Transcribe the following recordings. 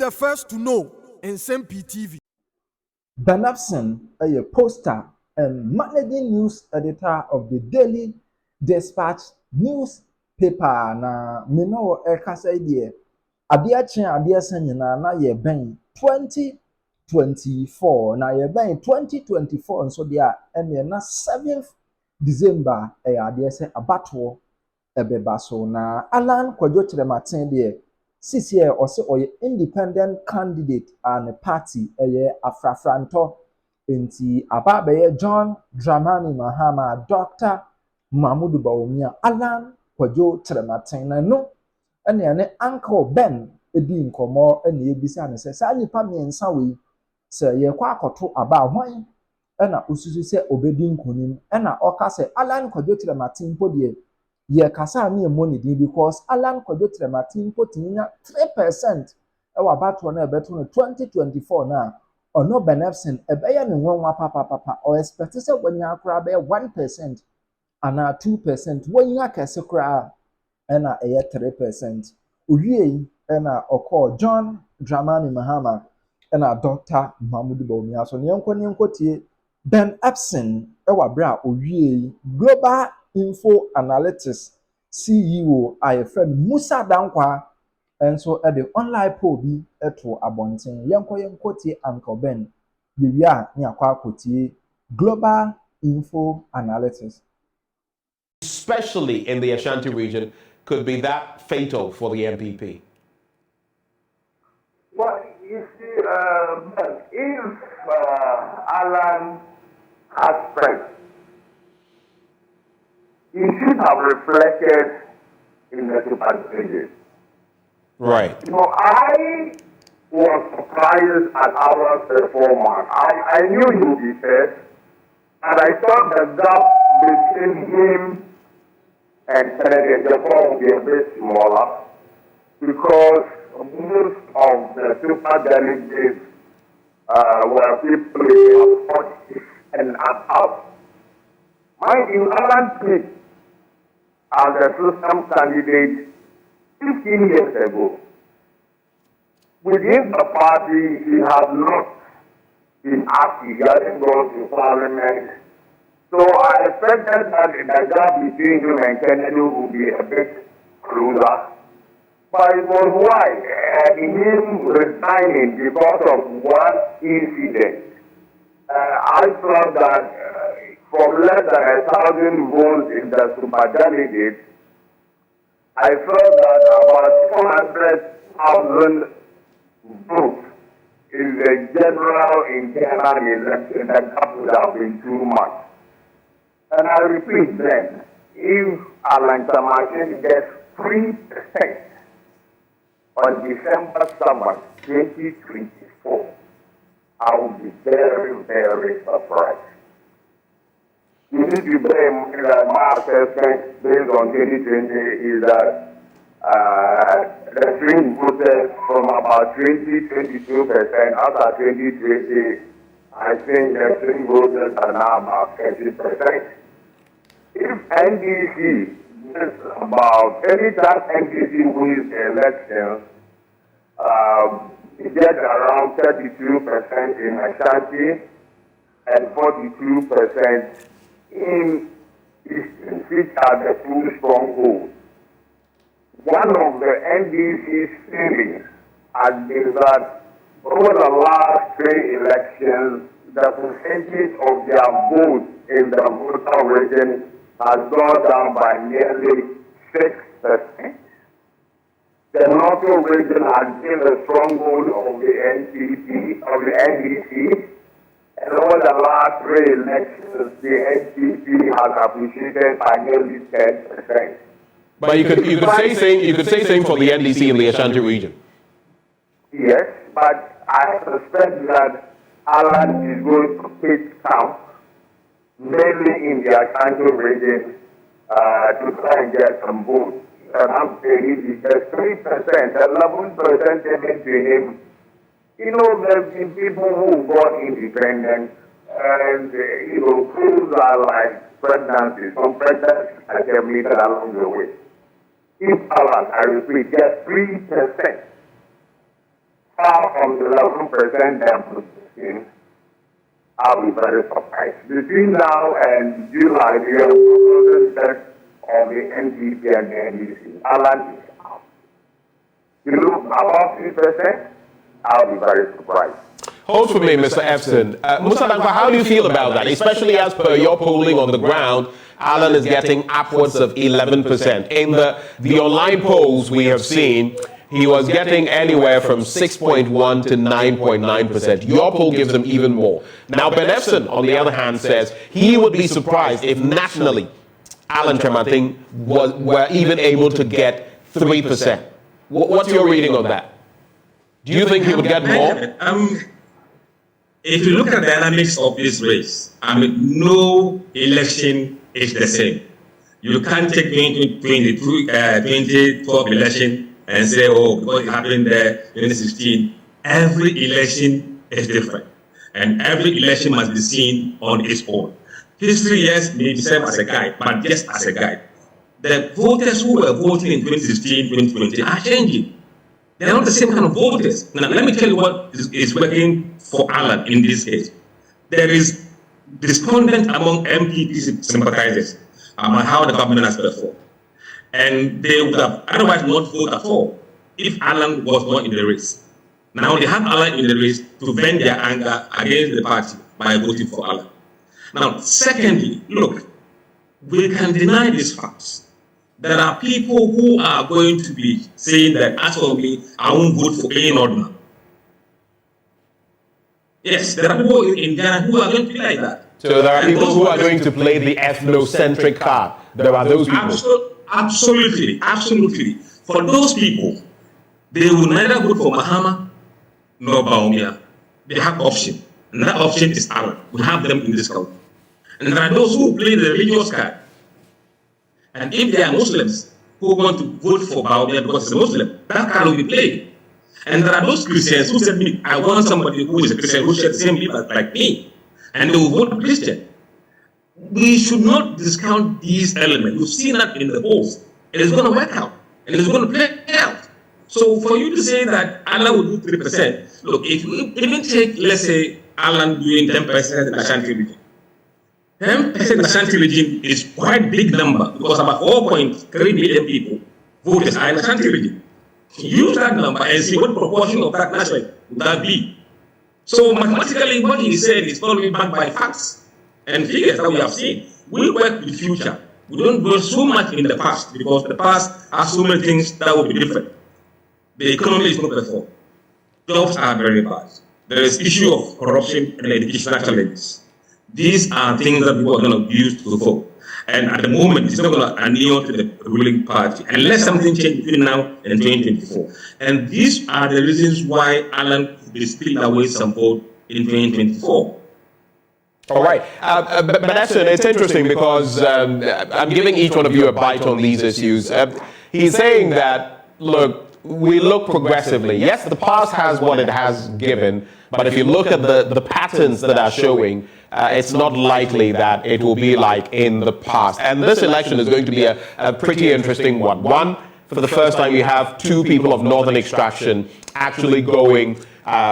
the first to know in Nsem-Pii TV. Ephson, a poster and managing news editor of the Daily Dispatch newspaper, na mino ekasa idea. Adia chen adia sanyina na ye ben 2024 na ye ben 2024 nso dia ene na 7th December adia se abato ebeba so na Alan Kwadwo Kyerematen de sisi e ose oye independent candidate and party afrafranto enti ababe John Dramani Mahama Dr. Mahmudu Bawumia Alan Kwadwo Kyerematen na no ene Uncle Ben edi nkomo ene ebisa ne se sa nipa miensa we se ye kwa akoto aba hwan ena osusu se obedi nkonim ena oka se Alan Kwadwo Kyerematen podie ye kasa na money din because Alan Kwadwo Kyerematen potinya 3% ewa bato na ebeto no 2024 na ono Ephson ebeye ne nwanwa papa o expect se wonya akra be 1% ana 2% wonya kese kra ena eye 3% owie ena okọ John Dramani Mahama ena Dr. Mahmudu Bawumia so nyenko tie Ephson ewa bra owie global info analytics CEO IFM Musa Dankwa enso the online poll bi eto abonten yenko tie Uncle Ben yewia ne akwa akotie global info analytics, especially in the Ashanti region, could be that fatal for the NPP? Well, you see, if Alan has strength, he should have reflected in the super stages. Right. You know, I was surprised at our performance. I knew he would be first, and I thought the gap between him and Senator Japan would be a bit smaller because most of the super delegates were people in 40 and above. Mind you, Alan Smith, as a system candidate 15 years ago, within the party, he has not been active. He hasn't gone to parliament. So I expected that the gap between him and Kennedy would be a bit closer. But it was why him resigning because of one incident. I thought that from less than 1,000 votes in the superdelegates, I felt that about 400,000 votes in the general internal election, the gap would have been too much. And I repeat then, if Alan Kyerematen gets 3% on December 7th, 2024, I will be very, very surprised. You need to bear in mind that my assessment based on 2020 is that the swing voters from about 20-22% after 2020, I think the swing voters are now about 30%. If NDC is about anytime NDC wins the election, it gets around 32% in Ashanti and 42% in Ephson, which are the two strongholds. One of the NDC's feelings has been that over the last 3 elections, the percentage of their votes in the voter region has gone down by nearly 6%. The Northern region has been the stronghold of the NDC, and over the last 3 elections, the NDC has appreciated by nearly 10%. But you could say same for the NDC in the Ashanti region. Yes, but I suspect that Alan is going to take count, mainly in the Ashanti region, to try and get some votes. And I'm saying if he gets 3%, 11% given to him, you know, there's been people who got independent, and, crews are like pregnancy. Some pregnancies are terminated along the way. If Alan, I repeat, gets 3%, far from the 11% they're producing, I'll be very surprised. Between now and July, we have proposed that of the NDC and the NDC. Alan is out. You look above 3%, I'll be very surprised. Hold for me, Mr. Ephson. Musa Dankwa, how do you feel about that? Especially as per your polling on the ground, Alan is getting upwards of 11%. In the online polls we have seen, he was getting anywhere from 6.1 to 9.9%. Your poll gives him even more. Now, Ben Ephson, on the other hand, says he would be surprised if nationally Alan Kyerematen were even able to get 3%. What's your reading on that? Do you think he would get more? If you look at the dynamics of this race, no election is the same. You can't take 2012 election and say, oh, because it happened there in 2016. Every election is different. And every election must be seen on its own. History, yes, may serve as a guide, but just as a guide. The voters who were voting in 2016, 2020 are changing. They're not the same kind of voters. Now, let me tell you what is working for Alan in this case. There is despondent among MPP sympathizers about how the government has performed. And they would have otherwise not voted at all if Alan was not in the race. Now they have Alan in the race to vent their anger against the party by voting for Alan. Now, secondly, look, we can deny these facts. There are people who are going to be saying that, as for me, I won't vote for any ordinary. Yes, there are people in Ghana who are going to be like that. So there are people who are going to play the ethnocentric card. There are those people. Absolutely, absolutely. For those people, they will neither vote for Mahama nor Baumia. They have option. And that option is Alan. We have them in this country. And there are those who play the religious card. And if they are Muslims who want to vote for Baumia because it's a Muslim, that card will be played. And there are those Christians who said, I want somebody who is a Christian who shares the same belief like me. And they will vote Christian. We should not discount these elements. We've seen that in the polls. It is going to work out. And it's going to play out. So for you to say that Alan will do 3%, look, if you even take, let's say, Alan doing 10% in the Ashanti region. 10% in the Ashanti region is quite big number because about 4.3 million people voters are in the Ashanti region. Use that number and see what proportion of that nationally would that be. So mathematically, what he said is probably backed by facts and figures that we have seen. We work with the future. We don't dwell so much in the past because the past has so many things that will be different. The economy is not performed. Jobs are very bad. There is issue of corruption and educational challenges. These are things that people are going to use to vote. And at the moment, it's not going to adhere to the ruling party unless something changes between now and 2024. And these are the reasons why Alan is stealing away some vote in 2024. All right. But Ephson, it's interesting because I'm giving each one of you a bite on these issues. He's saying that, look, we look progressively. Yes, the past has what it has given, but if you look at the patterns that are showing, it's not likely that it will be like in the past. And this election is going to be a pretty interesting one. One, for the first time, you have two people of northern extraction actually going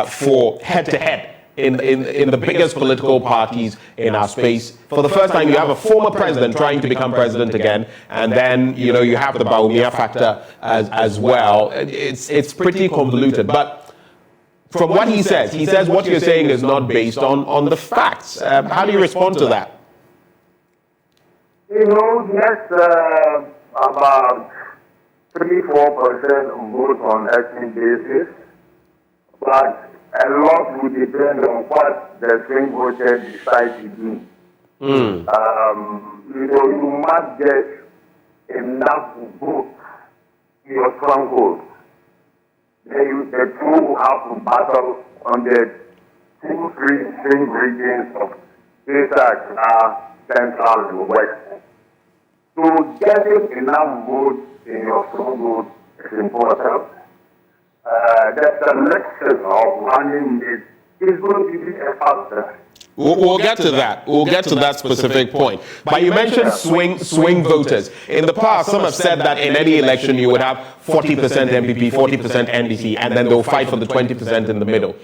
for head-to-head in the biggest political parties in our space. For the first time, you have a former president trying to become president again, and then you have the Baumia factor as well. It's pretty convoluted, but from what he says what you're saying is not based on the facts. How do you respond to that? Yes, about 3-4% vote on ethnic basis, but a lot would depend on what the swing voters decide to do. You must get enough votes in your stronghold. The two will have to battle on the 2-3 swing regions of East, Central, and West. So getting enough votes in your stronghold is important. The selection of running mates is going to be a factor. We'll get to that. We'll get to that specific point. But you mentioned swing voters. In the past, some have said that in any election you would have 40% MPP, 40% NDC, and then they'll fight for the 20% in the middle.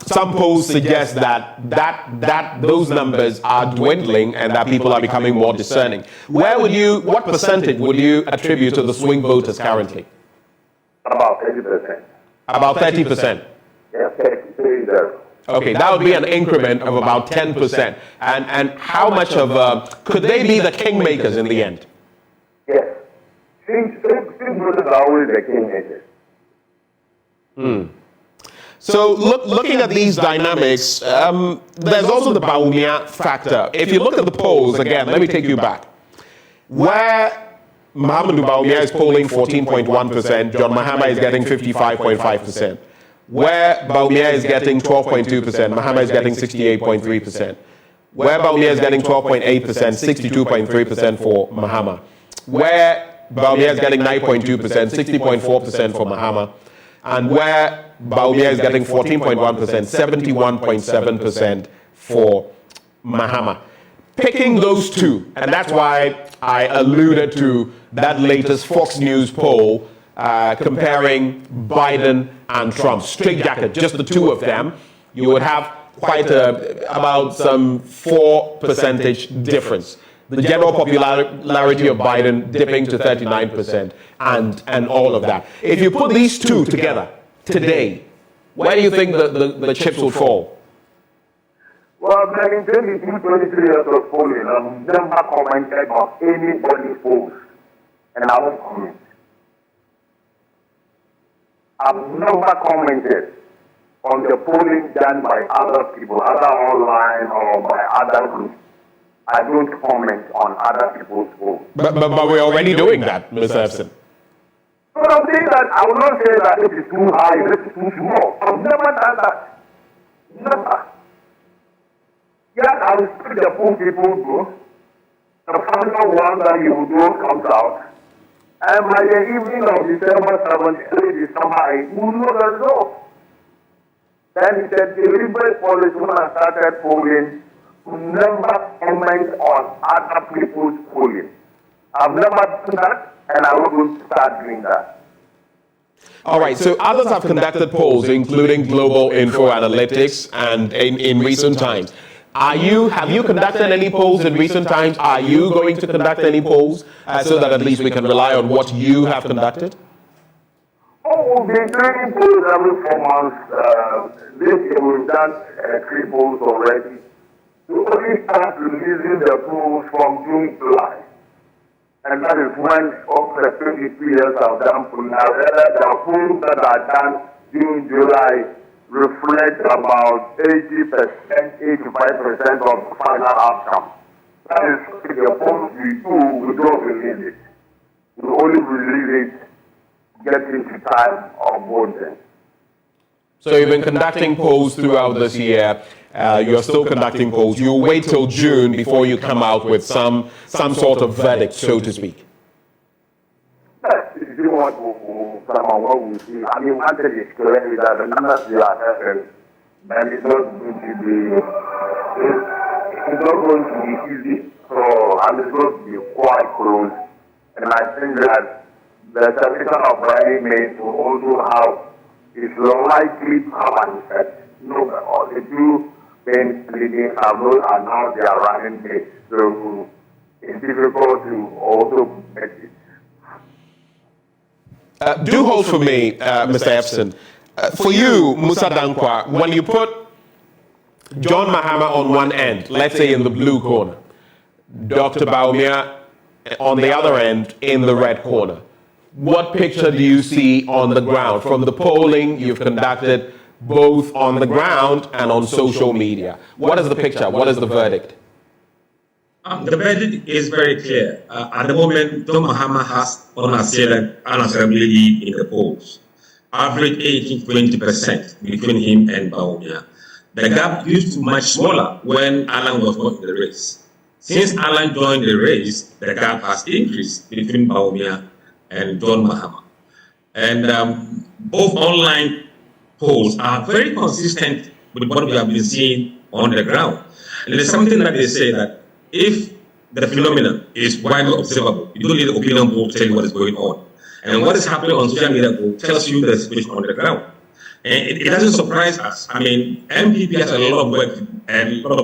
Some polls suggest that those numbers are dwindling and that people are becoming more discerning. What percentage would you attribute to the swing voters currently? About 30%. About 30%. Yeah, 30. Okay, that would be an increment of about 10%. And how much of could they be the kingmakers in the end? Yes. Swing voters are always the kingmakers. So looking at these dynamics, there's also the Bawumia factor. If you look at the polls, again, let me take you back. Where Mahamudu Bawumia is polling 14.1%, John Mahama is getting 55.5%. Where Bawumia is getting 12.2%, Mahama is getting 68.3%. Where Bawumia is getting 12.8%, 62.3% for Mahama. Where Bawumia is getting 9.2%, 60.4% for Mahama. And where Bawumia is getting 14.1%, 71.7% for Mahama. Picking those two, and that's why I alluded to that latest Fox News poll comparing Biden and Trump, straitjacket, just the two of them, you would have quite about some 4% difference. The general popularity of Biden dipping to 39% and all of that. If you put these two together today, where do you think the chips would fall? Well, in 23 years of polling, I've never commented on anybody's polls, and I won't comment. I've never commented on the polling done by other people, either online or by other groups. I don't comment on other people's polls. But we're already doing that, Mr. Ephson. But I'm saying that I will not say that it is too high, it is too small. I've never done that. Never. Yes, I will speak the poll people do. The final one that you do comes out. And by the evening of December 7th, December 8th, we will know the result. Then it's a deliberate policy when I started polling to never comment on other people's polling. I've never done that, and I will going to start doing that. All right, so others have conducted polls, including Global Info Analytics, and in recent times. Have you conducted any polls in recent times? Are you going to conduct any polls so that at least we can rely on what you have conducted? Oh, we've been doing polls every 4 months. This year we've done 3 polls already. We only start releasing the polls from June, July. And that is when all the 23 years I've done from now. The polls that are done June, July reflect about 80%, 85% of the final outcome. That is the polls we do, we don't release it. We only release it getting to time of voting. So you've been conducting polls throughout this year. You're still conducting polls. You wait till June before you come out with some sort of verdict, so to speak. Yes, if you want to come on what we see, I mean, one thing is correct with that the numbers we are having, and it's not going to be, it's not going to be easy. So, and it's going to be quite close. And I think that the selection of running mates will also have, is likely to have an effect. No, all the two main leading are now their running mates. So it's difficult to also make it. Do hold for me, Mr. Ephson. For you, Musa Dankwa, when you put John Mahama on one end, let's say in the blue corner, Dr. Bawumia on the other end in the red corner, what picture do you see on the ground from the polling you've conducted both on the ground and on social media? What is the picture? What is the verdict? The verdict is very clear. At the moment, John Mahama has unassailably lead in the polls. Average 18-20% between him and Bawumia. The gap used to be much smaller when Alan was not in the race. Since Alan joined the race, the gap has increased between Bawumia and John Mahama. And both online polls are very consistent with what we have been seeing on the ground. And there's something that they say that if the phenomenon is widely observable, you don't need an opinion poll to tell you what is going on. And what is happening on social media tells you the situation on the ground. And it doesn't surprise us. I mean, MPP has a lot of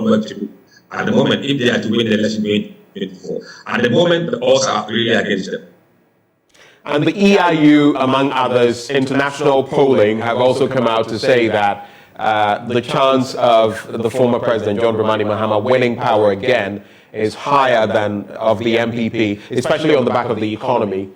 work to do at the moment if they are to win the election in 2024. At the moment, the odds are really against them. And the EIU, among others, international polling, have also come out to say that the chance of the former president, John Dramani Mahama, winning power again is higher than of the MPP, especially on the back of the economy,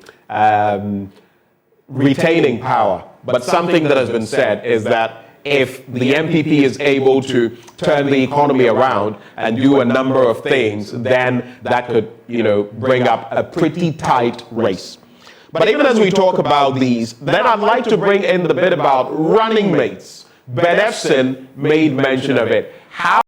retaining power. But something that has been said is that if the MPP is able to turn the economy around and do a number of things, then that could, bring up a pretty tight race. But even as we talk about these, then I'd like to bring in the bit about running mates. Ben Ephson made mention of it. How